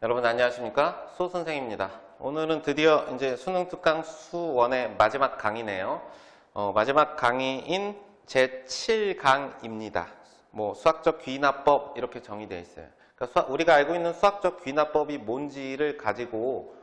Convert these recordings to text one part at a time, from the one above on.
여러분 안녕하십니까? 수 선생입니다. 오늘은 드디어 이제 수능 특강 수1의 마지막 강의네요. 마지막 강의인 제7강입니다. 뭐 수학적 귀납법 이렇게 정의되어 있어요. 그러니까 우리가 알고 있는 수학적 귀납법이 뭔지를 가지고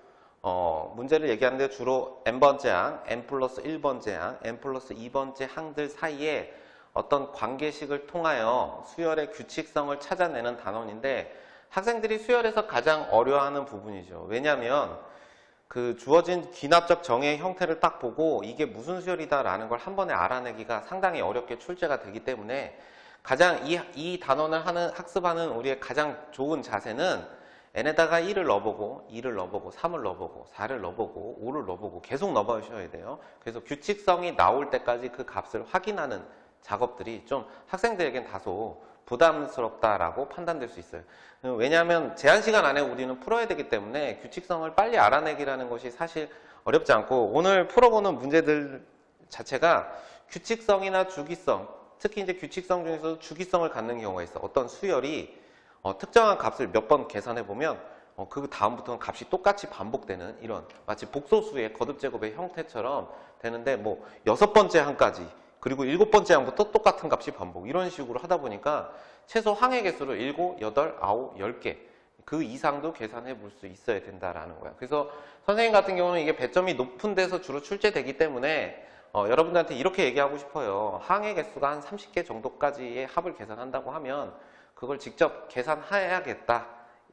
문제를 얘기하는데 주로 n번째 항, n 플러스 1번째 항, n 플러스 2번째 항들 사이에 어떤 관계식을 통하여 수열의 규칙성을 찾아내는 단원인데 학생들이 수열에서 가장 어려워하는 부분이죠. 왜냐하면 그 주어진 귀납적 정의의 형태를 딱 보고 이게 무슨 수열이다라는 걸 한 번에 알아내기가 상당히 어렵게 출제가 되기 때문에 가장 이 단원을 학습하는 우리의 가장 좋은 자세는 n에다가 1을 넣어보고 2를 넣어보고 3을 넣어보고 4를 넣어보고 5를 넣어보고 계속 넣어보셔야 돼요. 그래서 규칙성이 나올 때까지 그 값을 확인하는 작업들이 좀 학생들에겐 다소 부담스럽다라고 판단될 수 있어요. 왜냐하면 제한 시간 안에 우리는 풀어야 되기 때문에 규칙성을 빨리 알아내기라는 것이 사실 어렵지 않고 오늘 풀어보는 문제들 자체가 규칙성이나 주기성, 특히 이제 규칙성 중에서도 주기성을 갖는 경우가 있어. 어떤 수열이 특정한 값을 몇 번 계산해 보면 그 다음부터는 값이 똑같이 반복되는 이런 마치 복소수의 거듭제곱의 형태처럼 되는데 뭐 6번째 항까지 그리고 7번째 항부터 똑같은 값이 반복 이런 식으로 하다 보니까 최소 항의 개수를 7, 8, 9, 10개 그 이상도 계산해 볼 수 있어야 된다라는 거야. 그래서 선생님 같은 경우는 이게 배점이 높은 데서 주로 출제되기 때문에 여러분들한테 이렇게 얘기하고 싶어요. 항의 개수가 한 30개 정도까지의 합을 계산한다고 하면 그걸 직접 계산해야겠다.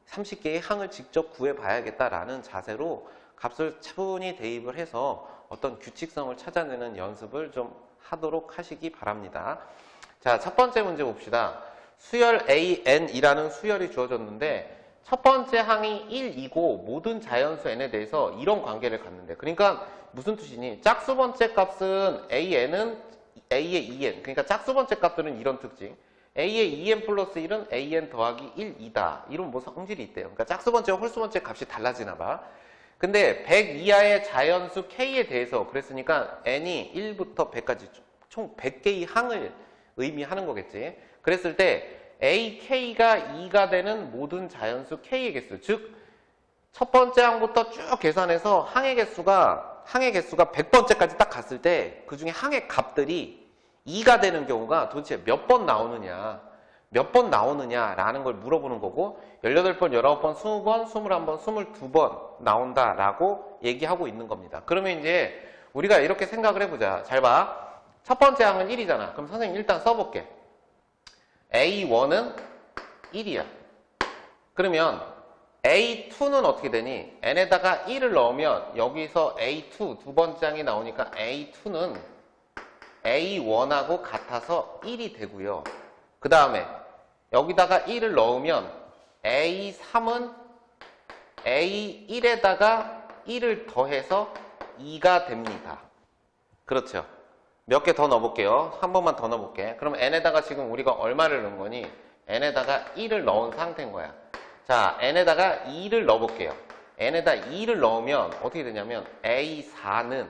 30개의 항을 직접 구해봐야겠다라는 자세로 값을 차분히 대입을 해서 어떤 규칙성을 찾아내는 연습을 좀 하도록 하시기 바랍니다. 자, 첫 번째 문제 봅시다. 수열 AN이라는 수열이 주어졌는데 첫 번째 항이 1이고 모든 자연수 n에 대해서 이런 관계를 갖는데 그러니까 무슨 뜻이니? 짝수 번째 값은 AN은 A의 2n 그러니까 짝수 번째 값들은 이런 특징 A의 2n 플러스 1은 AN 더하기 1이다. 이런 뭐 성질이 있대요. 그러니까 짝수 번째와 홀수 번째 값이 달라지나 봐. 근데 100 이하의 자연수 K에 대해서 그랬으니까 n이 1부터 100까지 총 100개의 항을 의미하는 거겠지. 그랬을 때 AK가 2가 되는 모든 자연수 K의 개수, 즉 첫 번째 항부터 쭉 계산해서 항의 개수가 100번째까지 딱 갔을 때 그 중에 항의 값들이 2가 되는 경우가 도대체 몇 번 나오느냐라는 걸 물어보는 거고 18번, 19번, 20번, 21번, 22번 나온다라고 얘기하고 있는 겁니다. 그러면 이제 우리가 이렇게 생각을 해보자. 잘 봐. 첫 번째 항은 1이잖아. 그럼 선생님 일단 써볼게. A1은 1이야. 그러면 A2는 어떻게 되니? n에다가 1을 넣으면 여기서 A2 두 번째 항이 나오니까 A2는 A1하고 같아서 1이 되고요. 그 다음에 여기다가 1을 넣으면 A3은 A1에다가 1을 더해서 2가 됩니다. 그렇죠. 몇 개 더 넣어볼게요. 한 번만 더 넣어볼게. 그럼 n에다가 지금 우리가 얼마를 넣은 거니? n에다가 1을 넣은 상태인 거야. 자, n에다가 2를 넣어볼게요. n에다 2를 넣으면 어떻게 되냐면 A4는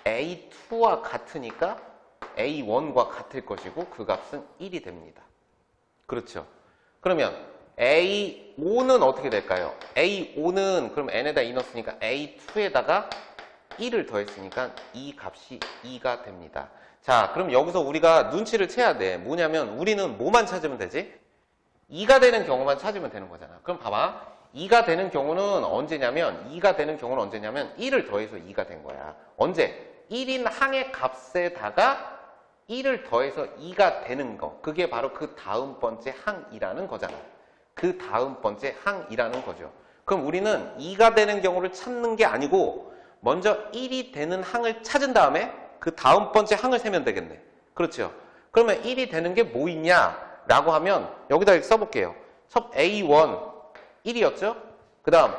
A2와 같으니까 A1과 같을 것이고 그 값은 1이 됩니다. 그렇죠. 그러면 A5는 어떻게 될까요? A5는 그럼 n에다 2 넣었으니까 A2에다가 1을 더했으니까 이 값이 2가 됩니다. 자, 그럼 여기서 우리가 눈치를 채야 돼. 뭐냐면 우리는 뭐만 찾으면 되지? 2가 되는 경우만 찾으면 되는 거잖아. 그럼 봐봐. 2가 되는 경우는 언제냐면 1을 더해서 2가 된 거야. 언제? 1인 항의 값에다가 1을 더해서 2가 되는 거. 그게 바로 그 다음 번째 항이라는 거잖아. 그 다음 번째 항이라는 거죠. 그럼 우리는 2가 되는 경우를 찾는 게 아니고 먼저 1이 되는 항을 찾은 다음에 그 다음 번째 항을 세면 되겠네. 그렇죠. 그러면 1이 되는 게 뭐 있냐라고 하면 여기다 이렇게 써볼게요. 첫 A1 1이었죠. 그 다음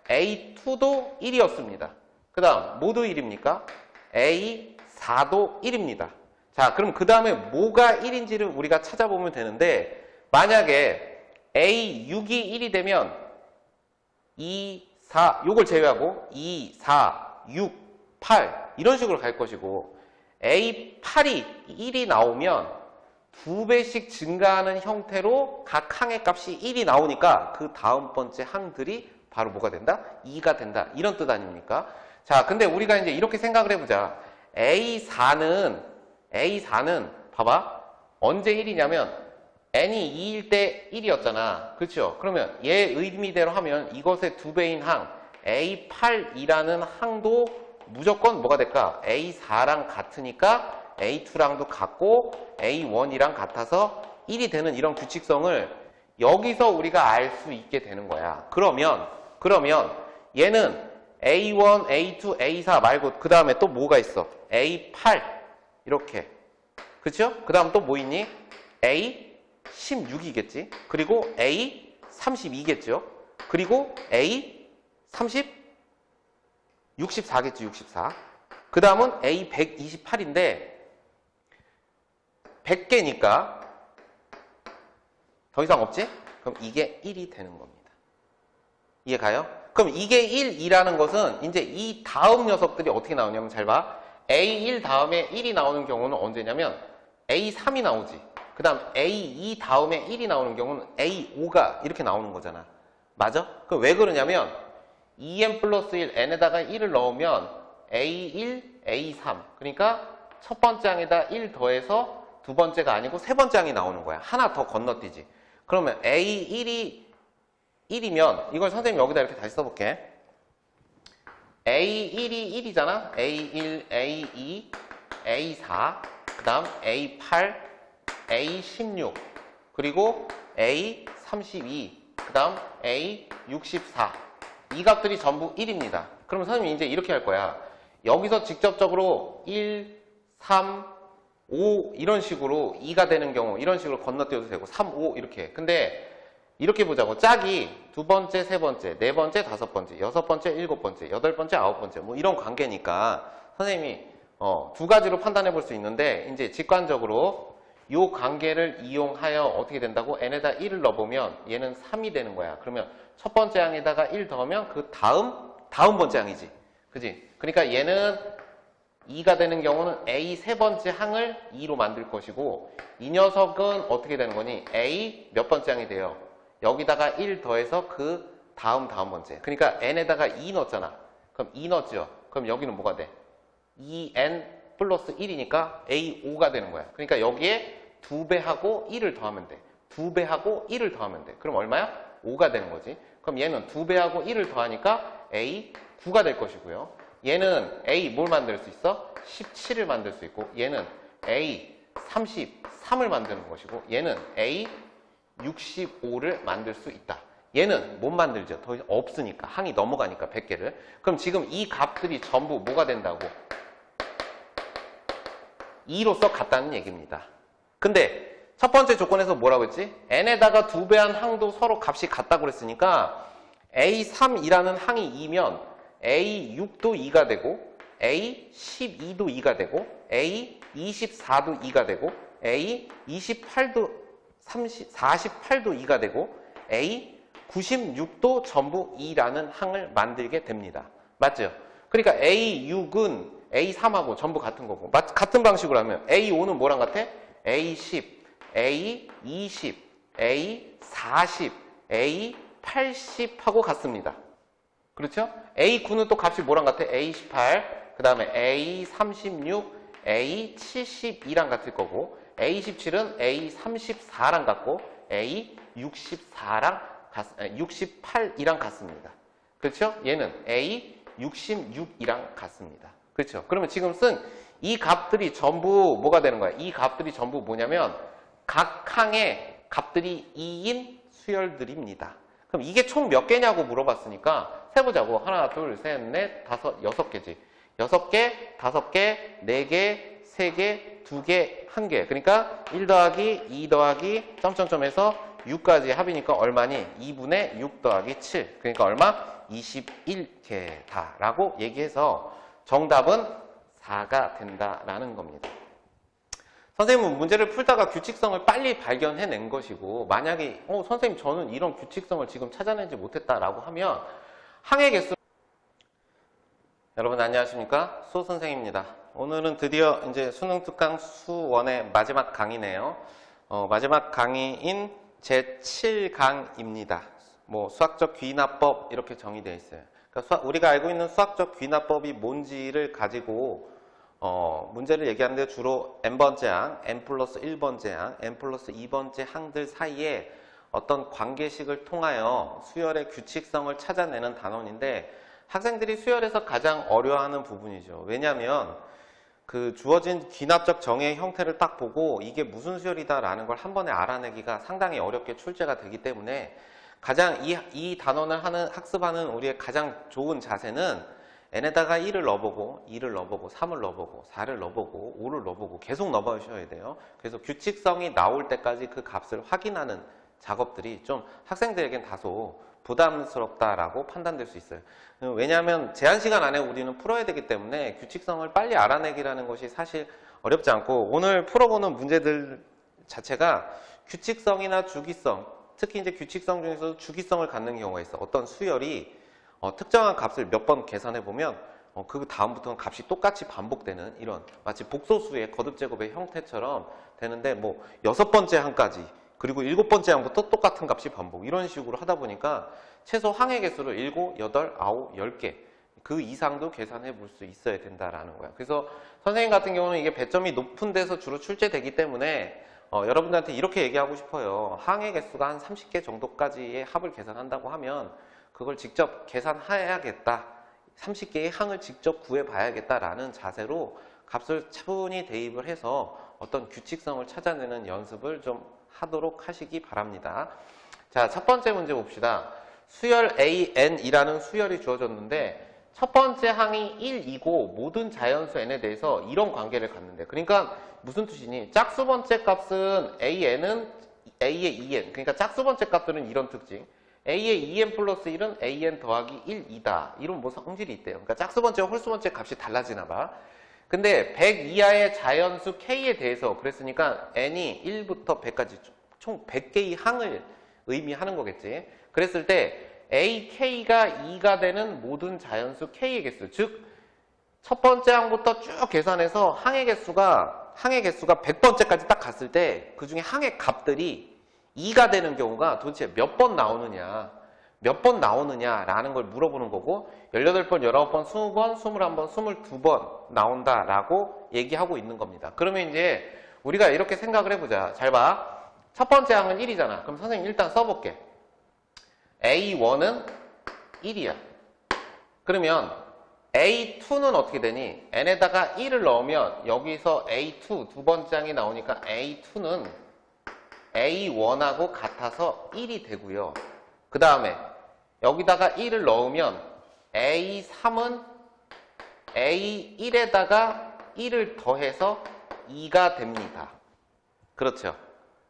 A2도 1이었습니다. 그 다음 모두 1입니까? A4도 1입니다. 자, 그럼 그 다음에 뭐가 1인지를 우리가 찾아보면 되는데 만약에 A6이 1이 되면 2, 4 요걸 제외하고 2, 4, 6, 8 이런 식으로 갈 것이고 A8이 1이 나오면 2배씩 증가하는 형태로 각 항의 값이 1이 나오니까 그 다음 번째 항들이 바로 뭐가 된다? 2가 된다. 이런 뜻 아닙니까? 자, 근데 우리가 이제 이렇게 생각을 해보자. A4는 봐봐. 언제 1이냐면 n이 2일 때 1이었잖아. 그렇죠? 그러면 얘 의미대로 하면 이것의 2배인 항 A8이라는 항도 무조건 뭐가 될까? A4랑 같으니까 A2랑도 같고 A1이랑 같아서 1이 되는 이런 규칙성을 여기서 우리가 알 수 있게 되는 거야. 그러면 얘는 A1, A2, A4 말고 그 다음에 또 뭐가 있어? A8 이렇게. 그렇죠? 그 다음 또 뭐 있니? A16이겠지. 그리고 A32겠죠. 그리고 A64겠지. 64. 그 다음은 A128인데 100개니까 더 이상 없지? 그럼 이게 1이 되는 겁니다. 이해 가요? 그럼 이게 1이라는 것은 이제 이 다음 녀석들이 어떻게 나오냐면 잘 봐. A1 다음에 1이 나오는 경우는 언제냐면 A3이 나오지. 그 다음 A2 다음에 1이 나오는 경우는 A5가 이렇게 나오는 거잖아. 맞아? 그럼 왜 그러냐면 2n 플러스 1, n에다가 1을 넣으면 A1, A3. 그러니까 첫 번째 항에다 1 더해서 두 번째가 아니고 세 번째 항이 나오는 거야. 하나 더 건너뛰지. 그러면 A1이 1이면 이걸 선생님 여기다 이렇게 다시 써볼게. A1이 1이잖아. A1, A2, A4, 그 다음 A8, A16, 그리고 A32, 그 다음 A64. 이 값들이 전부 1입니다. 그러면 선생님이 이제 이렇게 할 거야. 여기서 직접적으로 1, 3, 5 이런 식으로 2가 되는 경우 이런 식으로 건너뛰어도 되고 3, 5 이렇게. 근데 이렇게 보자고. 짝이 두 번째, 세 번째, 네 번째, 다섯 번째, 여섯 번째, 일곱 번째, 여덟 번째, 아홉 번째 뭐 이런 관계니까 선생님이 두 가지로 판단해 볼 수 있는데 이제 직관적으로 이 관계를 이용하여 어떻게 된다고? n에다 1을 넣어보면 얘는 3이 되는 거야. 그러면 첫 번째 항에다가 1 더하면 그 다음 번째 항이지. 그지? 그러니까 얘는 2가 되는 경우는 A 세 번째 항을 2로 만들 것이고 이 녀석은 어떻게 되는 거니? A 몇 번째 항이 돼요? 여기다가 1 더해서 그 다음 번째. 그러니까 n에다가 2 넣었잖아. 그럼 2 넣었죠? 그럼 여기는 뭐가 돼? 2n 플러스 1이니까 A5가 되는 거야. 그러니까 여기에 2배하고 1을 더하면 돼. 2배하고 1을 더하면 돼. 그럼 얼마야? 5가 되는 거지. 그럼 얘는 2배하고 1을 더하니까 A9가 될 것이고요. 얘는 A 뭘 만들 수 있어? 17을 만들 수 있고 얘는 A33을 만드는 것이고 얘는 A65를 만들 수 있다. 얘는 못 만들죠. 더 이상 없으니까. 항이 넘어가니까 100개를. 그럼 지금 이 값들이 전부 뭐가 된다고? 2로서 같다는 얘기입니다. 근데 첫 번째 조건에서 뭐라고 했지? n에다가 2배한 항도 서로 값이 같다고 그랬으니까 A3이라는 항이 2면 A6도 2가 되고 A12도 2가 되고 A24도 2가 되고 A28도 48도 2가 되고 A96도 전부 2라는 항을 만들게 됩니다. 맞죠? 그러니까 A6은 A3하고 전부 같은 거고 같은 방식으로 하면 A5는 뭐랑 같아? A10, A20, A40, A80하고 같습니다. 그렇죠? A9는 또 값이 뭐랑 같아? A18, 그 다음에 A36, A72랑 같을 거고 A17은 A34랑 같고 A68이랑 같습니다. 그렇죠? 얘는 A66이랑 같습니다. 그렇죠? 그러면 지금 쓴 이 값들이 전부 뭐가 되는 거야? 이 값들이 전부 뭐냐면 각 항의 값들이 2인 수열들입니다. 그럼 이게 총 몇 개냐고 물어봤으니까 세보자고. 하나, 둘, 셋, 넷, 다섯, 6개지. 6개, 5개, 4개, 3개, 2개, 1개. 그러니까 1 더하기 2 더하기 점점점에서 6까지 합이니까 얼마니? 2분의 6 더하기 7. 그러니까 얼마? 21개다 라고 얘기해서 정답은 4가 된다라는 겁니다. 선생님은 문제를 풀다가 규칙성을 빨리 발견해낸 것이고 만약에 선생님 저는 이런 규칙성을 지금 찾아내지 못했다라고 하면 항의 개수 여러분 안녕하십니까? 수 선생입니다. 오늘은 드디어 이제 수능 특강 수 1의 마지막 강의네요. 마지막 강의인 제7강입니다. 뭐 수학적 귀납법 이렇게 정의되어 있어요. 그러니까 우리가 알고 있는 수학적 귀납법이 뭔지를 가지고 문제를 얘기하는데 주로 n번째 항, n 플러스 1번째 항, n 플러스 2번째 항들 사이에 어떤 관계식을 통하여 수열의 규칙성을 찾아내는 단원인데 학생들이 수열에서 가장 어려워하는 부분이죠. 왜냐하면 그 주어진 귀납적 정의의 형태를 딱 보고 이게 무슨 수열이다라는 걸 한 번에 알아내기가 상당히 어렵게 출제가 되기 때문에 가장 이 단원을 학습하는 우리의 가장 좋은 자세는 n에다가 1을 넣어보고 2를 넣어보고 3을 넣어보고 4를 넣어보고 5를 넣어보고 계속 넣어보셔야 돼요. 그래서 규칙성이 나올 때까지 그 값을 확인하는 작업들이 좀 학생들에겐 다소 부담스럽다라고 판단될 수 있어요. 왜냐하면 제한 시간 안에 우리는 풀어야 되기 때문에 규칙성을 빨리 알아내기라는 것이 사실 어렵지 않고 오늘 풀어보는 문제들 자체가 규칙성이나 주기성, 특히 이제 규칙성 중에서도 주기성을 갖는 경우가 있어. 어떤 수열이 특정한 값을 몇 번 계산해 보면 그 다음부터는 값이 똑같이 반복되는 이런 마치 복소수의 거듭제곱의 형태처럼 되는데 뭐 6번째 항까지 그리고 7번째 항부터 똑같은 값이 반복 이런 식으로 하다 보니까 최소 항의 개수를 7, 8, 9, 10개 그 이상도 계산해 볼 수 있어야 된다라는 거야. 그래서 선생님 같은 경우는 이게 배점이 높은 데서 주로 출제되기 때문에 여러분들한테 이렇게 얘기하고 싶어요. 항의 개수가 한 30개 정도까지의 합을 계산한다고 하면 그걸 직접 계산해야겠다. 30개의 항을 직접 구해봐야겠다라는 자세로 값을 차분히 대입을 해서 어떤 규칙성을 찾아내는 연습을 좀 하도록 하시기 바랍니다. 자, 첫 번째 문제 봅시다. 수열 AN이라는 수열이 주어졌는데 첫 번째 항이 1이고 모든 자연수 n에 대해서 이런 관계를 갖는데 그러니까 무슨 뜻이니? 짝수 번째 값은 AN은 A의 2n 그러니까 짝수 번째 값들은 이런 특징 A의 2n 플러스 1은 AN 더하기 1이다 이런 뭐 성질이 있대요. 그러니까 짝수 번째와 홀수 번째 값이 달라지나 봐. 근데 100 이하의 자연수 K에 대해서 그랬으니까 n이 1부터 100까지 총 100개의 항을 의미하는 거겠지. 그랬을 때 AK가 2가 되는 모든 자연수 K의 개수 즉 첫 번째 항부터 쭉 계산해서 항의 개수가 100번째까지 딱 갔을 때 그 중에 항의 값들이 2가 되는 경우가 도대체 몇 번 나오느냐라는 걸 물어보는 거고 18번, 19번, 20번, 21번, 22번 나온다라고 얘기하고 있는 겁니다. 그러면 이제 우리가 이렇게 생각을 해보자. 잘 봐. 첫 번째 항은 1이잖아. 그럼 선생님 일단 써볼게. A1은 1이야. 그러면 A2는 어떻게 되니? n에다가 1을 넣으면 여기서 A2 두 번째 항이 나오니까 A2는 A1하고 같아서 1이 되고요. 그 다음에 여기다가 1을 넣으면 A3은 A1에다가 1을 더해서 2가 됩니다. 그렇죠.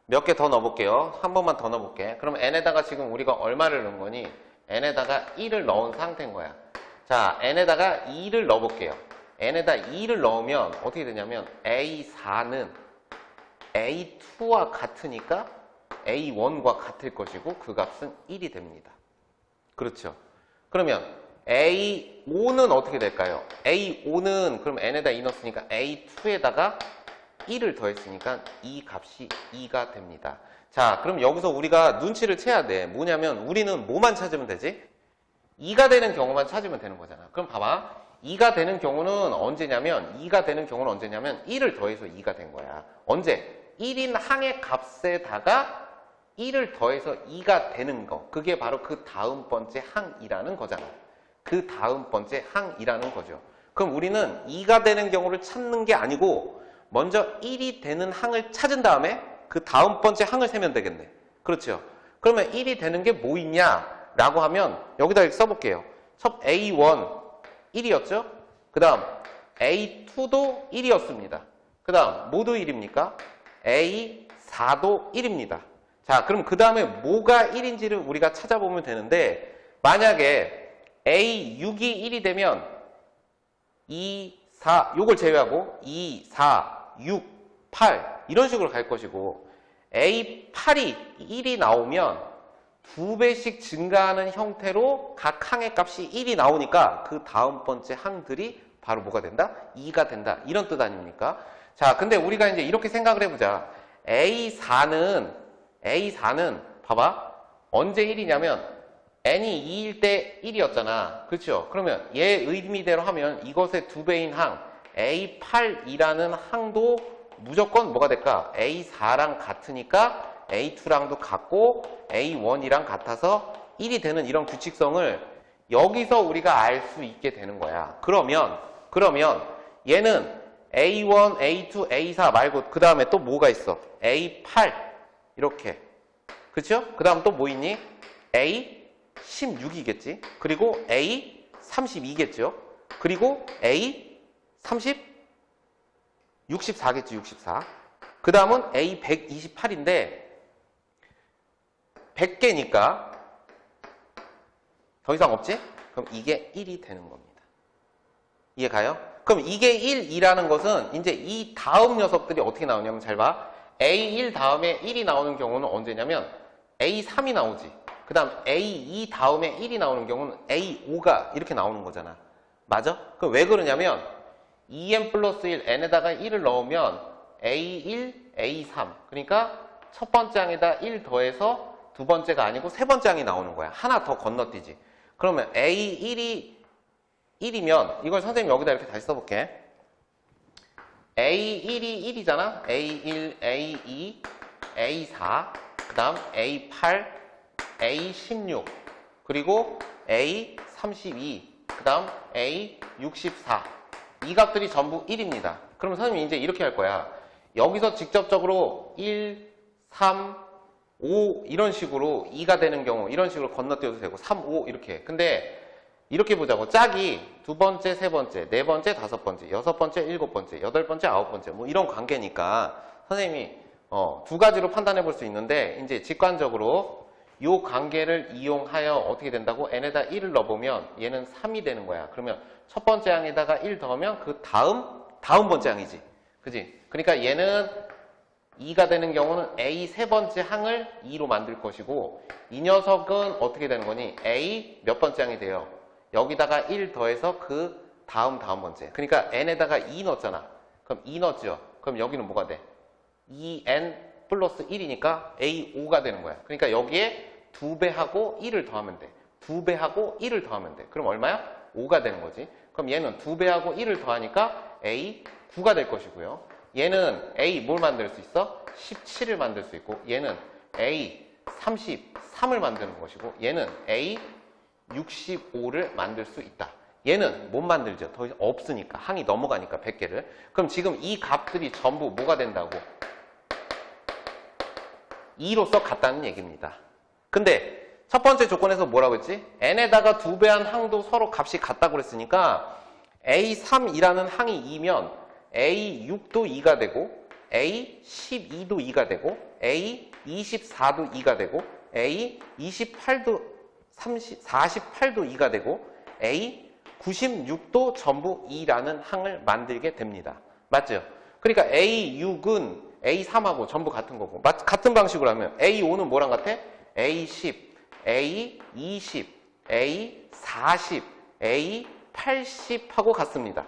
몇 개 더 넣어볼게요. 한 번만 더 넣어볼게. 그럼 n에다가 지금 우리가 얼마를 넣은 거니? n에다가 1을 넣은 상태인 거야. 자, n에다가 2를 넣어볼게요. n에다 2를 넣으면 어떻게 되냐면 A4는 A2와 같으니까 A1과 같을 것이고 그 값은 1이 됩니다. 그렇죠. 그러면 A5는 어떻게 될까요? A5는 그럼 n에다 2 넣었으니까 A2에다가 1을 더했으니까 이 값이 2가 됩니다. 자, 그럼 여기서 우리가 눈치를 채야 돼. 뭐냐면 우리는 뭐만 찾으면 되지? 2가 되는 경우만 찾으면 되는 거잖아. 그럼 봐봐. 2가 되는 경우는 언제냐면 1을 더해서 2가 된 거야. 언제? 1인 항의 값에다가 1을 더해서 2가 되는 거. 그게 바로 그 다음 번째 항이라는 거잖아. 그 다음 번째 항이라는 거죠. 그럼 우리는 2가 되는 경우를 찾는 게 아니고 먼저 1이 되는 항을 찾은 다음에 그 다음 번째 항을 세면 되겠네. 그렇죠. 그러면 1이 되는 게 뭐 있냐? 라고 하면 여기다 이렇게 써볼게요. 첫 A1 1이었죠? 그 다음 A2도 1이었습니다. 그 다음 모두 1입니까? A4도 1입니다. 자, 그럼 그 다음에 뭐가 1인지를 우리가 찾아보면 되는데 만약에 A6이 1이 되면 2, 4 요걸 제외하고 2, 4, 6, 8 이런 식으로 갈 것이고 A8이 1이 나오면 2배씩 증가하는 형태로 각 항의 값이 1이 나오니까 그 다음 번째 항들이 바로 뭐가 된다? 2가 된다. 이런 뜻 아닙니까? 자, 근데 우리가 이제 이렇게 생각을 해보자. A4는 봐봐. 언제 1이냐면 n이 2일 때 1이었잖아. 그렇죠? 그러면 얘 의미대로 하면 이것의 2배인 항 A8이라는 항도 무조건 뭐가 될까? A4랑 같으니까 A2랑도 같고 A1이랑 같아서 1이 되는 이런 규칙성을 여기서 우리가 알 수 있게 되는 거야. 그러면 얘는 A1, A2, A4 말고 그 다음에 또 뭐가 있어? A8 이렇게. 그렇죠? 그 다음 또 뭐 있니? A16이겠지. 그리고 A32겠죠. 그리고 A64겠지. 64. 그 다음은 A128인데 100개니까 더 이상 없지? 그럼 이게 1이 되는 겁니다. 이해 가요? 그럼 이게 1이라는 것은 이제 이 다음 녀석들이 어떻게 나오냐면 잘 봐. A1 다음에 1이 나오는 경우는 언제냐면 A3이 나오지. 그 다음 A2 다음에 1이 나오는 경우는 A5가 이렇게 나오는 거잖아. 맞아? 그럼 왜 그러냐면 2n 플러스 1, n에다가 1을 넣으면 A1, A3. 그러니까 첫 번째 항에다 1 더해서 두 번째가 아니고 세 번째 항이 나오는 거야. 하나 더 건너뛰지. 그러면 A1이 1이면 이걸 선생님 여기다 이렇게 다시 써볼게. A1이 1이잖아. A1, A2, A4, 그 다음 A8, A16, 그리고 A32, 그 다음 A64. 이 값들이 전부 1입니다. 그럼 선생님이 이제 이렇게 할 거야. 여기서 직접적으로 1, 3, 5 이런 식으로 2가 되는 경우 이런 식으로 건너뛰어도 되고 3, 5 이렇게. 근데 이렇게 보자고. 짝이 두 번째, 세 번째, 네 번째, 다섯 번째, 여섯 번째, 일곱 번째, 여덟 번째, 아홉 번째 뭐 이런 관계니까 선생님이 두 가지로 판단해 볼 수 있는데 이제 직관적으로 이 관계를 이용하여 어떻게 된다고? n에다 1을 넣어보면 얘는 3이 되는 거야. 그러면 첫 번째 항에다가 1 더하면 그 다음 번째 항이지. 그지? 그러니까 얘는 2가 되는 경우는 A 세 번째 항을 2로 만들 것이고 이 녀석은 어떻게 되는 거니? A 몇 번째 항이 돼요? 여기다가 1 더해서 그 다음 번째. 그러니까 n에다가 2 넣었잖아. 그럼 2 넣었죠? 그럼 여기는 뭐가 돼? 2n 플러스 1이니까 A5가 되는 거야. 그러니까 여기에 2배하고 1을 더하면 돼. 2배하고 1을 더하면 돼. 그럼 얼마야? 5가 되는 거지. 그럼 얘는 2배하고 1을 더하니까 A9가 될 것이고요. 얘는 A 뭘 만들 수 있어? 17을 만들 수 있고 얘는 A33을 만드는 것이고 얘는 A65를 만들 수 있다. 얘는 못 만들죠. 더 이상 없으니까. 항이 넘어가니까 100개를. 그럼 지금 이 값들이 전부 뭐가 된다고? 2로서 같다는 얘기입니다. 근데 첫 번째 조건에서 뭐라고 했지? n에다가 2배한 항도 서로 값이 같다고 그랬으니까 A3이라는 항이 2면 A6도 2가 되고 A12도 2가 되고 A24도 2가 되고 A28도 48도 2가 되고 A96도 전부 2라는 항을 만들게 됩니다. 맞죠? 그러니까 A6은 A3하고 전부 같은 거고 같은 방식으로 하면 A5는 뭐랑 같아? A10, A20, A40, A80하고 같습니다.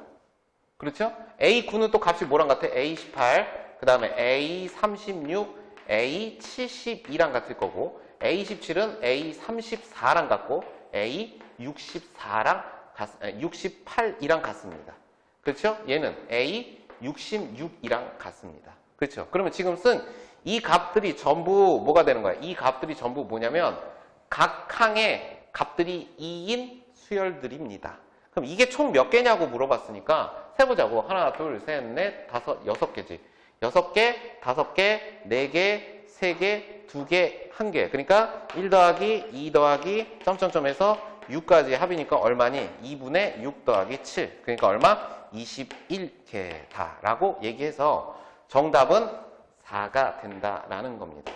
그렇죠? A9는 또 값이 뭐랑 같아? A18, 그 다음에 A36, A72랑 같을 거고 A17은 A34랑 같고 A68이랑 같습니다. 그렇죠? 얘는 A66이랑 같습니다. 그렇죠? 그러면 지금 쓴 이 값들이 전부 뭐가 되는 거야? 이 값들이 전부 뭐냐면 각 항의 값들이 2인 수열들입니다. 그럼 이게 총 몇 개냐고 물어봤으니까 세보자고. 하나, 둘, 셋, 넷, 다섯, 6개지. 6개, 5개, 4개, 3개, 2개, 1개. 그러니까 1 더하기 2 더하기 점점점에서 6까지 합이니까 얼마니? 2분의 6 더하기 7. 그러니까 얼마? 21개다 라고 얘기해서 정답은 4가 된다라는 겁니다.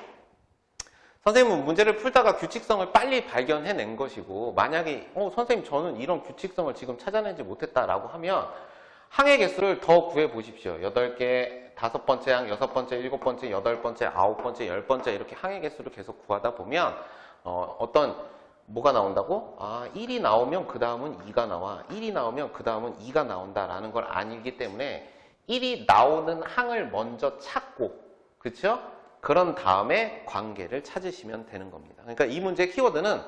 선생님은 문제를 풀다가 규칙성을 빨리 발견해낸 것이고 만약에 선생님 저는 이런 규칙성을 지금 찾아내지 못했다라고 하면 항의 개수를 더 구해보십시오. 8개, 5번째 항, 6번째, 7번째, 8번째, 9번째, 10번째 이렇게 항의 개수를 계속 구하다 보면 뭐가 나온다고? 1이 나오면 그 다음은 2가 나와. 1이 나오면 그 다음은 2가 나온다라는 걸 알기 때문에 1이 나오는 항을 먼저 찾고 그렇죠? 그런 다음에 관계를 찾으시면 되는 겁니다. 그러니까 이 문제의 키워드는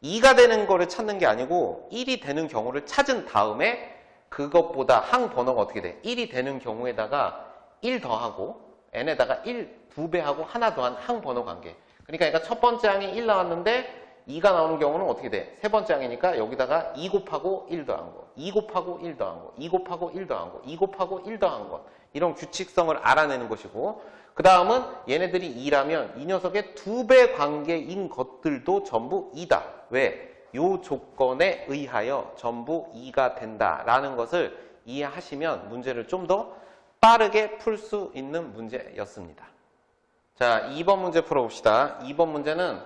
2가 되는 거를 찾는 게 아니고 1이 되는 경우를 찾은 다음에 그것보다 항번호가 어떻게 돼? 1이 되는 경우에다가 1 더하고 n에다가 1 2배하고 하나 더한 항번호 관계. 그러니까 첫 번째 항이 1 나왔는데 2가 나오는 경우는 어떻게 돼? 세 번째 항이니까 여기다가 2 곱하고 1 더한 거, 2 곱하고 1 더한 거, 2 곱하고 1 더한 거, 2 곱하고 1 더한 것. 이런 규칙성을 알아내는 것이고, 그 다음은 얘네들이 2라면 이 녀석의 2배 관계인 것들도 전부 2다. 왜? 요 조건에 의하여 전부 2가 된다라는 것을 이해하시면 문제를 좀 더 빠르게 풀 수 있는 문제였습니다. 자, 2번 문제 풀어봅시다. 2번 문제는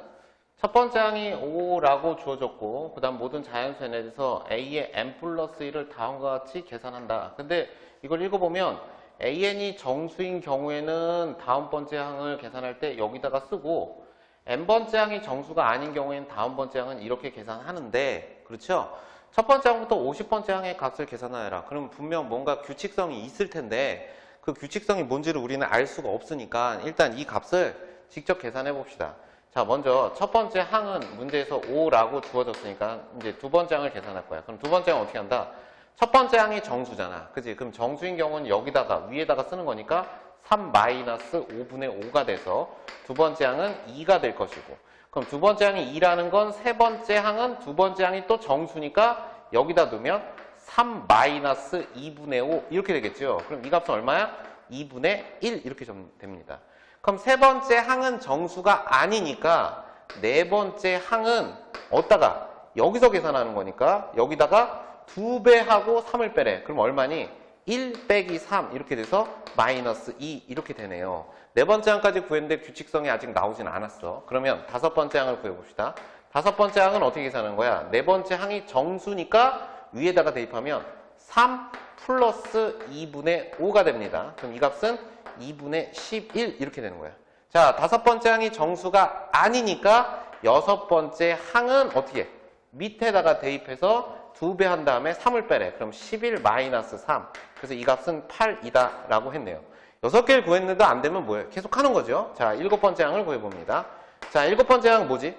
첫 번째 항이 5라고 주어졌고, 그 다음 모든 자연수에 대해서 a의 n 플러스 1을 다음과 같이 계산한다. 근데 이걸 읽어보면 an이 정수인 경우에는 다음 번째 항을 계산할 때 여기다가 쓰고, n번째 항이 정수가 아닌 경우에는 다음 번째 항은 이렇게 계산하는데, 그렇죠? 첫 번째 항부터 50번째 항의 값을 계산하여라. 그럼 분명 뭔가 규칙성이 있을 텐데 그 규칙성이 뭔지를 우리는 알 수가 없으니까 일단 이 값을 직접 계산해 봅시다. 자, 먼저 첫 번째 항은 문제에서 5라고 주어졌으니까 이제 두 번째 항을 계산할 거야. 그럼 두 번째 항은 어떻게 한다? 첫 번째 항이 정수잖아. 그치? 그럼 정수인 경우는 여기다가 위에다가 쓰는 거니까 3-5분의 5가 돼서 두 번째 항은 2가 될 것이고, 그럼 두 번째 항이 2라는 건 세 번째 항은 두 번째 항이 또 정수니까 여기다 두면 3-2분의 5 이렇게 되겠죠. 그럼 이 값은 얼마야? 2분의 1 이렇게 됩니다. 그럼 세 번째 항은 정수가 아니니까 네 번째 항은 어디다가? 여기서 계산하는 거니까 여기다가 2배하고 3을 빼래. 그럼 얼마니? 1 빼기 3 이렇게 돼서 마이너스 2 이렇게 되네요. 네 번째 항까지 구했는데 규칙성이 아직 나오진 않았어. 그러면 다섯 번째 항을 구해봅시다. 다섯 번째 항은 어떻게 계산하는 거야? 네 번째 항이 정수니까 위에다가 대입하면 3 플러스 2분의 5가 됩니다. 그럼 이 값은 2분의 11 이렇게 되는 거야. 자, 다섯 번째 항이 정수가 아니니까 여섯 번째 항은 어떻게 해? 밑에다가 대입해서 2배 한 다음에 3을 빼래. 그럼 11 마이너스 3. 그래서 이 값은 8이다 라고 했네요. 6개를 구했는데도 안 되면 뭐예요? 계속 하는 거죠. 자, 일곱 번째 항을 구해봅니다. 자, 일곱 번째 항은 뭐지?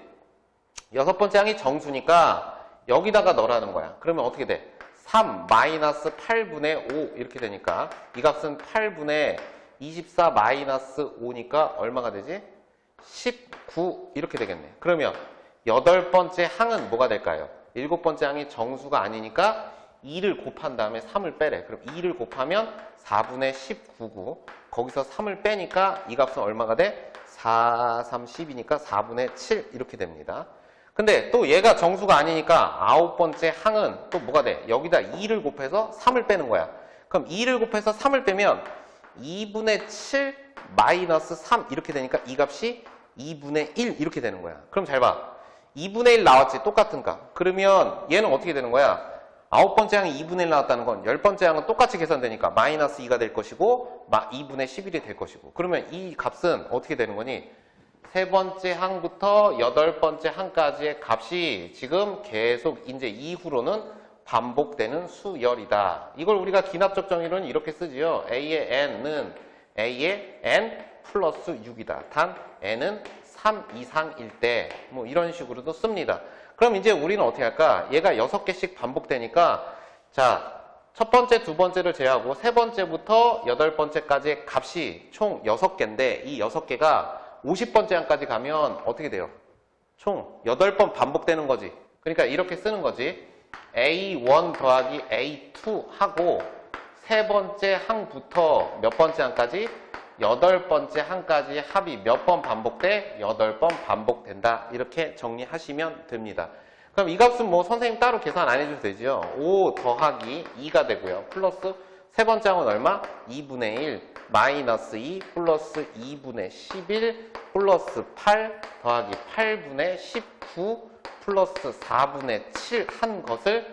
여섯 번째 항이 정수니까 여기다가 넣으라는 거야. 그러면 어떻게 돼? 3 마이너스 8분의 5 이렇게 되니까 이 값은 8분의 24 마이너스 5니까 얼마가 되지? 19 이렇게 되겠네. 그러면 여덟 번째 항은 뭐가 될까요? 일곱 번째 항이 정수가 아니니까 2를 곱한 다음에 3을 빼래. 그럼 2를 곱하면 4분의 19고 거기서 3을 빼니까 이 값은 얼마가 돼? 4, 3, 10이니까 4분의 7 이렇게 됩니다. 근데 또 얘가 정수가 아니니까 아홉 번째 항은 또 뭐가 돼? 여기다 2를 곱해서 3을 빼는 거야. 그럼 2를 곱해서 3을 빼면 2분의 7 마이너스 3 이렇게 되니까 이 값이 2분의 1 이렇게 되는 거야. 그럼 잘 봐. 2분의 1 나왔지? 똑같은 값. 그러면 얘는 어떻게 되는 거야? 아홉 번째 항이 2분의 1 나왔다는 건 열 번째 항은 똑같이 계산되니까 마이너스 2가 될 것이고 2분의 11이 될 것이고, 그러면 이 값은 어떻게 되는 거니? 세 번째 항부터 여덟 번째 항까지의 값이 지금 계속 이제 이후로는 반복되는 수열이다. 이걸 우리가 기납적 정의로는 이렇게 쓰지요. A의 n은 A의 n 플러스 6이다. 단 n은 3 이상일 때 뭐 이런 식으로도 씁니다. 그럼 이제 우리는 어떻게 할까? 얘가 6개씩 반복되니까 자, 첫 번째, 두 번째를 제외하고 세 번째부터 여덟 번째까지의 값이 총 6개인데 이 6개가 50번째 항까지 가면 어떻게 돼요? 총 8번 반복되는 거지. 그러니까 이렇게 쓰는 거지. A1 더하기 A2 하고 세 번째 항부터 몇 번째 항까지? 여덟 번째 항까지 합이 몇 번 반복돼? 8번 반복된다. 이렇게 정리하시면 됩니다. 그럼 이 값은 뭐 선생님 따로 계산 안 해줘도 되죠. 5 더하기 2가 되고요. 플러스 세 번째 항은 얼마? 2분의 1 마이너스 2 플러스 2분의 11 플러스 8 더하기 8분의 19 플러스 4분의 7 한 것을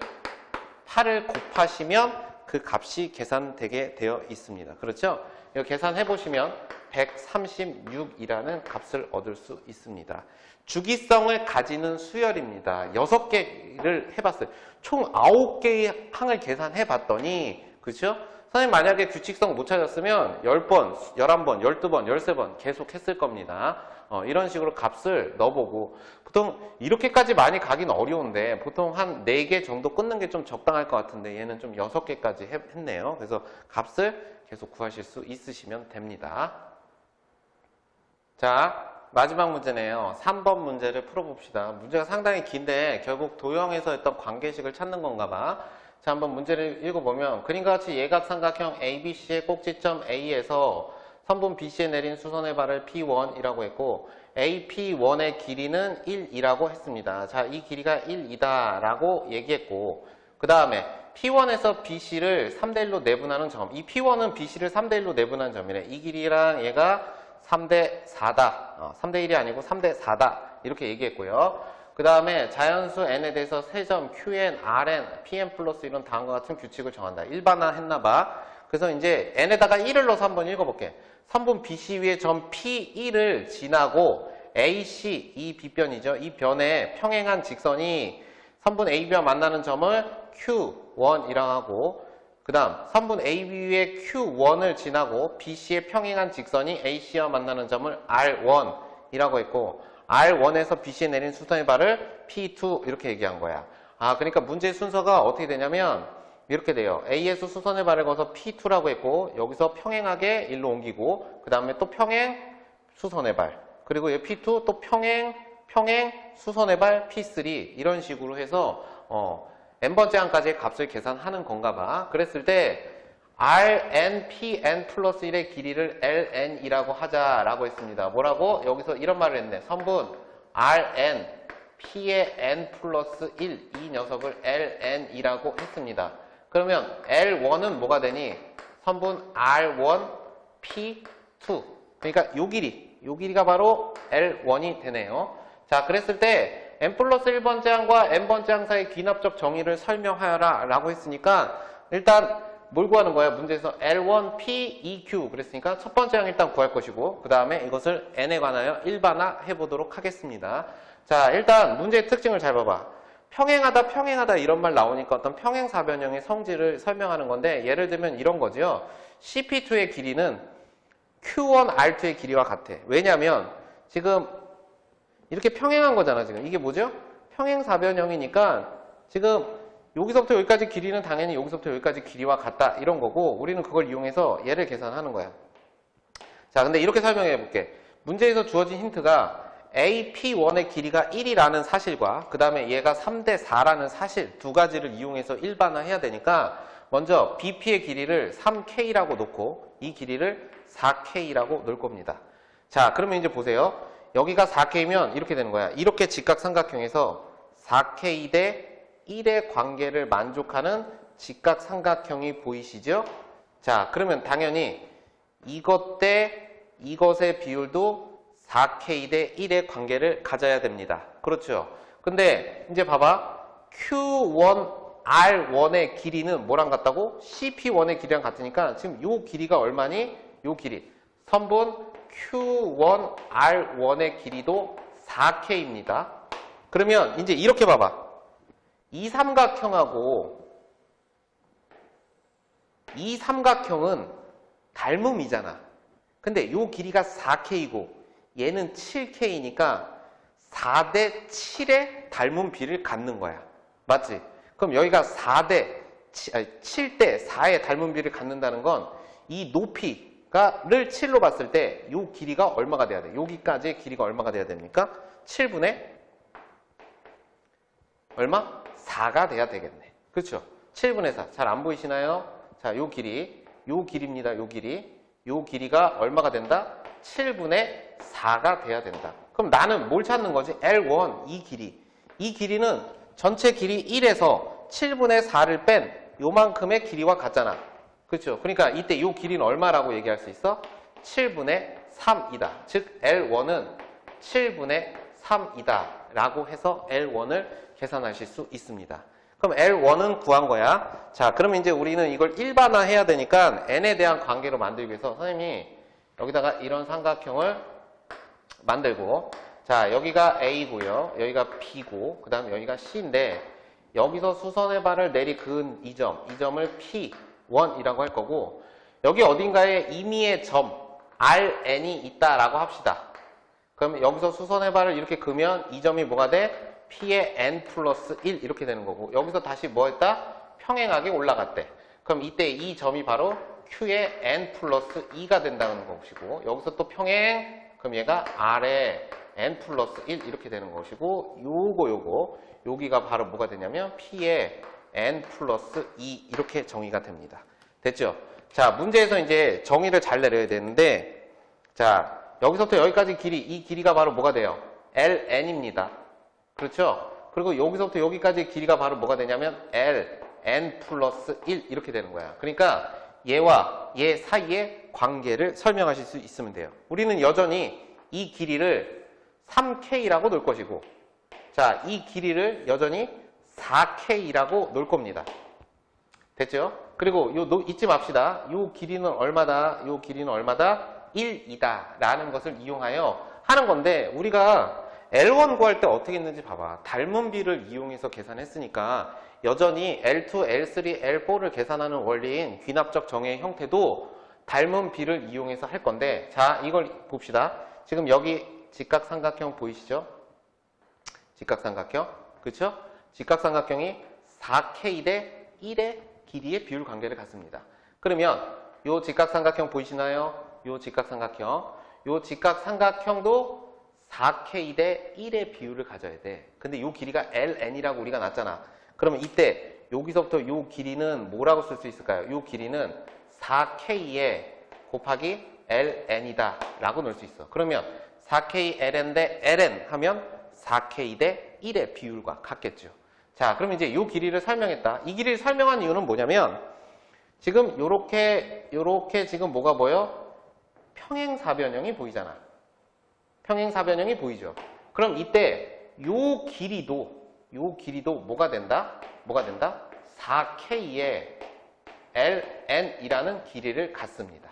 8을 곱하시면 그 값이 계산되게 되어 있습니다. 그렇죠? 이거 계산해 보시면 136이라는 값을 얻을 수 있습니다. 주기성을 가지는 수열입니다. 6개를 해봤어요. 총 9개의 항을 계산해 봤더니, 그렇죠? 선생님 만약에 규칙성 못 찾았으면 10번, 11번, 12번, 13번 계속 했을 겁니다. 이런 식으로 값을 넣어보고 보통 이렇게까지 많이 가긴 어려운데 보통 한 4개 정도 끊는 게 좀 적당할 것 같은데 얘는 좀 6개까지 했네요. 그래서 값을 계속 구하실 수 있으시면 됩니다. 자, 마지막 문제네요. 3번 문제를 풀어봅시다. 문제가 상당히 긴데 결국 도형에서 했던 관계식을 찾는 건가 봐. 자, 한번 문제를 읽어보면 그림과 같이 예각삼각형 ABC의 꼭지점 A에서 선분 BC에 내린 수선의 발을 P1이라고 했고 AP1의 길이는 1이라고 했습니다. 자, 이 길이가 1이다 라고 얘기했고 그 다음에 P1에서 BC를 3대1로 내분하는 점. 이 P1은 BC를 3대1로 내분하는 점이래. 이 길이랑 얘가 3대4다. 3대1이 아니고 3대4다. 이렇게 얘기했고요. 그 다음에 자연수 n에 대해서 세점 qn, rn, pn 플러스 이런 다음과 같은 규칙을 정한다. 일반화 했나봐. 그래서 이제 n에다가 1을 넣어서 한번 읽어볼게. 선분 BC 위에 점 P1을 지나고 AC, 이 B변이죠. 이 변에 평행한 직선이 선분 AB와 만나는 점을 Q1이라고 하고 그 다음 선분 AB 위에 Q1을 지나고 BC의 평행한 직선이 AC와 만나는 점을 R1이라고 했고 R1에서 BC에 내린 수선의 발을 P2 이렇게 얘기한 거야. 그러니까 문제의 순서가 어떻게 되냐면 이렇게 돼요. A에서 수선의 발을 거서 P2라고 했고 여기서 평행하게 1로 옮기고 그 다음에 또 평행 수선의 발 그리고 여기 P2 또 평행 수선의 발 P3 이런 식으로 해서 n번째 항까지의 값을 계산하는 건가 봐. 그랬을 때 Rn, Pn 플러스 1의 길이를 Ln이라고 하자라고 했습니다. 뭐라고? 여기서 이런 말을 했네. 선분 Rn, P의 n 플러스 1, 이 녀석을 Ln이라고 했습니다. 그러면 L1은 뭐가 되니? 선분 R1, P2. 그러니까 요 길이가 바로 L1이 되네요. 자, 그랬을 때 n 플러스 1번째 항과 n번째 항 사이의 귀납적 정의를 설명하여라 라고 했으니까 일단 뭘 구하는 거야? 문제에서 L1, P, EQ 그랬으니까 첫 번째 항 일단 구할 것이고 그 다음에 이것을 n에 관하여 일반화 해보도록 하겠습니다. 자, 일단 문제의 특징을 잘 봐봐. 평행하다 이런 말 나오니까 어떤 평행사변형의 성질을 설명하는 건데 예를 들면 이런 거죠. CP2의 길이는 Q1, R2의 길이와 같아. 왜냐면 지금 이렇게 평행한 거잖아. 지금 이게 뭐죠? 평행사변형이니까 지금 여기서부터 여기까지 길이는 당연히 여기서부터 여기까지 길이와 같다 이런 거고 우리는 그걸 이용해서 얘를 계산하는 거야. 자, 근데 이렇게 설명해 볼게. 문제에서 주어진 힌트가 AP1의 길이가 1이라는 사실과 그 다음에 얘가 3대4라는 사실 두 가지를 이용해서 일반화해야 되니까 먼저 BP의 길이를 3K라고 놓고 이 길이를 4K라고 놓을 겁니다. 자, 그러면 이제 보세요. 여기가 4K면 이렇게 되는 거야. 이렇게 직각삼각형에서 4K 대 1의 관계를 만족하는 직각삼각형이 보이시죠? 자, 그러면 당연히 이것 대 이것의 비율도 4K 대 1의 관계를 가져야 됩니다. 그렇죠? 근데 이제 봐봐. Q1, R1의 길이는 뭐랑 같다고? CP1의 길이랑 같으니까 지금 요 길이가 얼마니? 요 길이. 선분 Q1, R1의 길이도 4K입니다. 그러면 이제 이렇게 봐봐. 이 삼각형하고 이 삼각형은 닮음이잖아. 근데 요 길이가 4K이고 얘는 7K니까 4대 7의 닮은 비를 갖는 거야. 맞지? 그럼 여기가 7대 4의 닮은 비를 갖는다는 건 이 높이를 7로 봤을 때 이 길이가 얼마가 돼야 돼? 여기까지의 길이가 얼마가 돼야 됩니까? 7분의 얼마? 4가 돼야 되겠네. 그렇죠? 7분의 4. 잘 안 보이시나요? 자, 요 길이입니다. 요 길이가 얼마가 된다? 7분의 4가 돼야 된다. 그럼 나는 뭘 찾는 거지? L1, 이 길이. 이 길이는 전체 길이 1에서 7분의 4를 뺀 요만큼의 길이와 같잖아. 그렇죠? 그러니까 이때 요 길이는 얼마라고 얘기할 수 있어? 7분의 3이다. 즉 L1은 7분의 3이다 라고 해서 L1을 계산하실 수 있습니다. 그럼 L1은 구한 거야. 자, 그러면 이제 우리는 이걸 일반화 해야 되니까 n에 대한 관계로 만들기 위해서 선생님이 여기다가 이런 삼각형을 만들고, 자, 여기가 A고요. 여기가 B고, 그 다음에 여기가 C인데, 여기서 수선의 발을 내리 그은 이 점을 P, 1이라고 할 거고, 여기 어딘가에 임의의 점 Rn이 있다라고 합시다. 그럼 여기서 수선해발을 이렇게 그으면 이 점이 뭐가 돼? P의 n 플러스 1 이렇게 되는 거고, 여기서 다시 뭐 했다? 평행하게 올라갔대. 그럼 이때 이 점이 바로 Q의 n 플러스 2가 된다는 것이고, 여기서 또 평행, 그럼 얘가 R의 n 플러스 1 이렇게 되는 것이고, 여기가 바로 뭐가 되냐면 P의 n 플러스 2 이렇게 정의가 됩니다. 됐죠? 자, 문제에서 이제 정의를 잘 내려야 되는데, 자, 여기서부터 여기까지 길이, 이 길이가 바로 뭐가 돼요? ln입니다. 그렇죠? 그리고 여기서부터 여기까지 길이가 바로 뭐가 되냐면 ln 플러스 1 이렇게 되는 거야. 그러니까 얘와 얘 사이의 관계를 설명하실 수 있으면 돼요. 우리는 여전히 이 길이를 3K라고 놓을 것이고, 자, 이 길이를 여전히 4K라고 놓을 겁니다. 됐죠? 그리고 잊지 맙시다. 요 길이는 얼마다? 요 길이는 얼마다? 1이다 라는 것을 이용하여 하는 건데, 우리가 L1 구할 때 어떻게 했는지 봐봐. 닮은 비를 이용해서 계산했으니까 여전히 L2, L3, L4를 계산하는 원리인 귀납적 정의의 형태도 닮은 비를 이용해서 할 건데, 자, 이걸 봅시다. 지금 여기 직각삼각형 보이시죠? 직각삼각형. 그렇죠? 직각삼각형이 4K 대 1의 길이의 비율 관계를 갖습니다. 그러면 요 직각삼각형 보이시나요? 요 직각삼각형도 4K 대 1의 비율을 가져야 돼. 근데 요 길이가 ln이라고 우리가 놨잖아. 그러면 이때 여기서부터 요 길이는 뭐라고 쓸 수 있을까요? 요 길이는 4K에 곱하기 ln이다 라고 넣을 수 있어. 그러면 4K ln 대 ln 하면 4K 대 1의 비율과 같겠죠. 자, 그럼 이제 요 길이를 설명했다. 이 길이를 설명한 이유는 뭐냐면, 지금 요렇게 지금 뭐가 보여? 평행사변형이 보이잖아. 평행사변형이 보이죠. 그럼 이때 요 길이도 뭐가 된다? 4K의 ln이라는 길이를 갖습니다.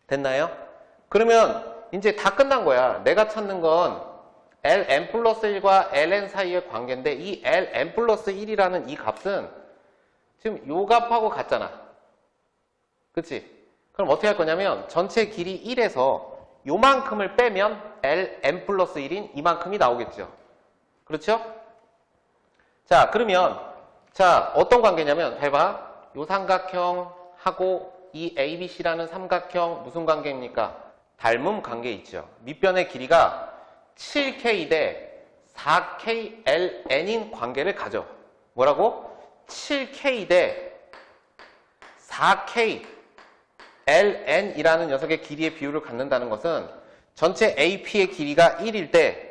됐나요? 그러면 이제 다 끝난 거야. 내가 찾는 건 ln 플러스 1과 ln 사이의 관계인데, 이 ln 플러스 1이라는 이 값은 지금 요 값하고 같잖아. 그치? 그럼 어떻게 할 거냐면, 전체 길이 1에서 요만큼을 빼면 ln 플러스 1인 이만큼이 나오겠죠. 그렇죠? 자, 그러면 자, 어떤 관계냐면, 해봐. 요 삼각형하고 이 ABC라는 삼각형 무슨 관계입니까? 닮음 관계 있죠. 밑변의 길이가 7K 대 4K ln인 관계를 가져. 뭐라고? 7K 대 4K ln이라는 녀석의 길이의 비율을 갖는다는 것은, 전체 AP의 길이가 1일 때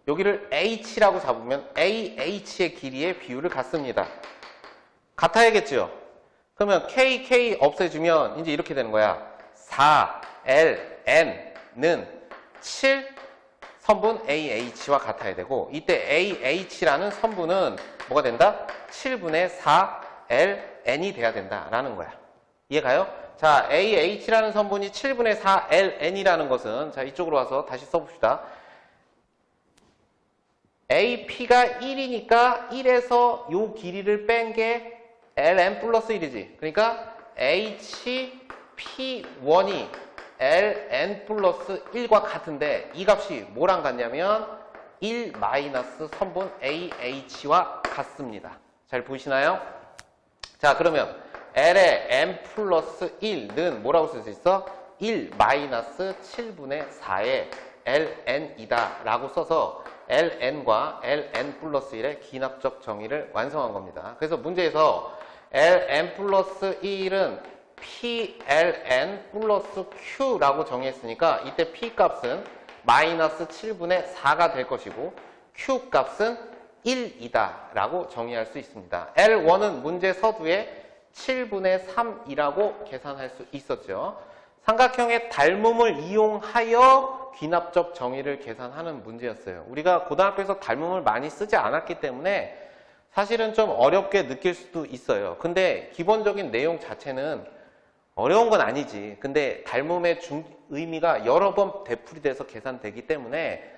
여기를 H라고 잡으면 AH의 길이의 비율을 갖습니다. 같아야겠죠? 그러면 KK 없애주면 이제 이렇게 되는 거야. 4ln는 7 선분 AH와 같아야 되고, 이때 AH라는 선분은 뭐가 된다? 7분의 4ln이 돼야 된다라는 거야. 이해가요? 자, AH라는 선분이 7분의 4ln이라는 것은, 자, 이쪽으로 와서 다시 써봅시다. AP가 1이니까 1에서 요 길이를 뺀 게 ln 플러스 1이지. 그러니까 HP1이 ln 플러스 1과 같은데, 이 값이 뭐랑 같냐면 1 마이너스 선분 AH와 같습니다. 잘 보이시나요? 자, 그러면 L의 n 플러스 1는 뭐라고 쓸 수 있어? 1 마이너스 7분의 4의 ln이다 라고 써서 ln과 ln 플러스 1의 기납적 정의를 완성한 겁니다. 그래서 문제에서 ln 플러스 1은 pln 플러스 q라고 정의했으니까, 이때 p 값은 마이너스 7분의 4가 될 것이고, q 값은 1이다 라고 정의할 수 있습니다. L1은 문제 서두에 7분의 3이라고 계산할 수 있었죠. 삼각형의 닮음을 이용하여 귀납적 정의를 계산하는 문제였어요. 우리가 고등학교에서 닮음을 많이 쓰지 않았기 때문에 사실은 좀 어렵게 느낄 수도 있어요. 근데 기본적인 내용 자체는 어려운 건 아니지. 근데 닮음의 의미가 여러 번 되풀이돼서 계산되기 때문에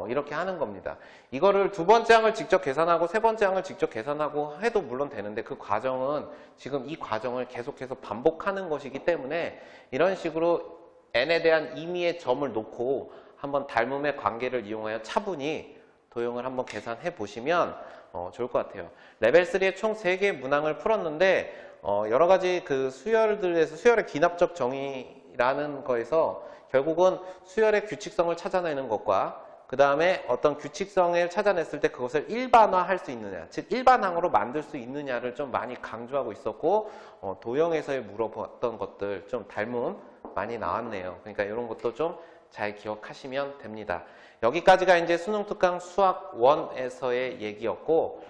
이렇게 하는 겁니다. 이거를 두 번째 항을 직접 계산하고 세 번째 항을 직접 계산하고 해도 물론 되는데 그 과정은 지금 이 과정을 계속해서 반복하는 것이기 때문에 이런 식으로 n에 대한 임의의 점을 놓고 한번 닮음의 관계를 이용하여 차분히 도형을 한번 계산해 보시면 좋을 것 같아요. 레벨 3의 총 3개의 문항을 풀었는데 여러 가지 그 수열들에서 수열의 기납적 정의라는 거에서 결국은 수열의 규칙성을 찾아내는 것과 그 다음에 어떤 규칙성을 찾아냈을 때 그것을 일반화할 수 있느냐, 즉 일반항으로 만들 수 있느냐를 좀 많이 강조하고 있었고 도형에서 물어봤던 것들 좀 닮음 많이 나왔네요. 그러니까 이런 것도 좀 잘 기억하시면 됩니다. 여기까지가 이제 수능 특강 수학 1에서의 얘기였고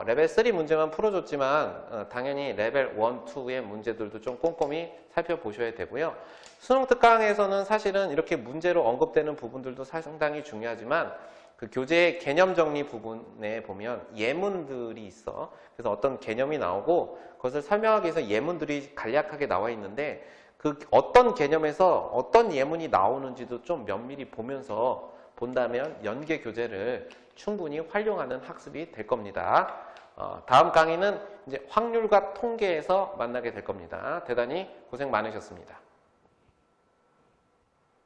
레벨 3 문제만 풀어줬지만 당연히 레벨 1, 2의 문제들도 좀 꼼꼼히 살펴보셔야 되고요. 수능 특강에서는 사실은 이렇게 문제로 언급되는 부분들도 상당히 중요하지만 그 교재 개념 정리 부분에 보면 예문들이 있어. 그래서 어떤 개념이 나오고 그것을 설명하기 위해서 예문들이 간략하게 나와 있는데 그 어떤 개념에서 어떤 예문이 나오는지도 좀 면밀히 보면서 본다면 연계 교재를 충분히 활용하는 학습이 될 겁니다. 다음 강의는 이제 확률과 통계에서 만나게 될 겁니다. 대단히 고생 많으셨습니다.